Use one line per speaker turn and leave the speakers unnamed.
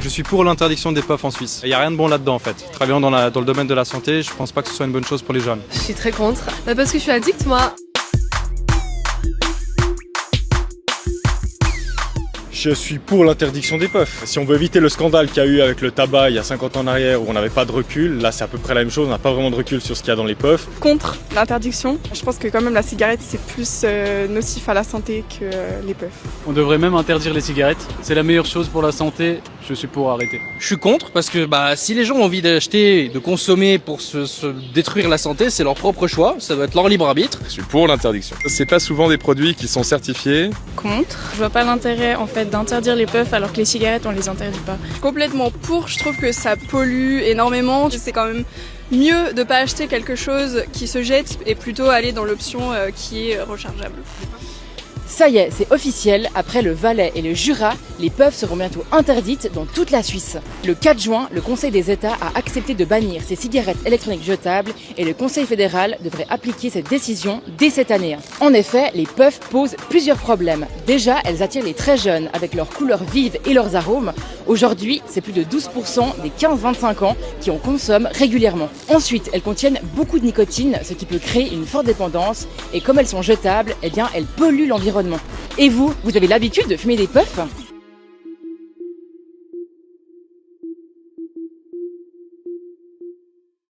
Je suis pour l'interdiction des puffs en Suisse. Il n'y a rien de bon là-dedans en fait. Travaillant dans le domaine de la santé, je pense pas que ce soit une bonne chose pour les jeunes.
Je suis très contre. Parce que je suis addict moi.
Je suis pour l'interdiction des puffs. Si on veut éviter le scandale qu'il y a eu avec le tabac il y a 50 ans en arrière où on n'avait pas de recul, là c'est à peu près la même chose, on n'a pas vraiment de recul sur ce qu'il y a dans les puffs.
Contre l'interdiction. Je pense que quand même la cigarette c'est plus nocif à la santé que les puffs.
On devrait même interdire les cigarettes. C'est la meilleure chose pour la santé. Je suis pour arrêter.
Je suis contre parce que si les gens ont envie d'acheter, de consommer pour se détruire la santé, c'est leur propre choix, ça doit être leur libre arbitre.
Je suis pour l'interdiction. C'est pas souvent des produits qui sont certifiés.
Contre. Je vois pas l'intérêt en fait d'interdire les puffs alors que les cigarettes on les interdit pas.
Complètement pour, je trouve que ça pollue énormément. C'est quand même mieux de pas acheter quelque chose qui se jette et plutôt aller dans l'option qui est rechargeable.
Ça y est, c'est officiel, après le Valais et le Jura, les puffs seront bientôt interdites dans toute la Suisse. Le 4 juin, le Conseil des États a accepté de bannir ces cigarettes électroniques jetables et le Conseil fédéral devrait appliquer cette décision dès cette année. En effet, les puffs posent plusieurs problèmes. Déjà, elles attirent les très jeunes avec leurs couleurs vives et leurs arômes. Aujourd'hui, c'est plus de 12% des 15-25 ans qui en consomment régulièrement. Ensuite, elles contiennent beaucoup de nicotine, ce qui peut créer une forte dépendance. Et comme elles sont jetables, elles polluent l'environnement. Et vous avez l'habitude de fumer des puffs ?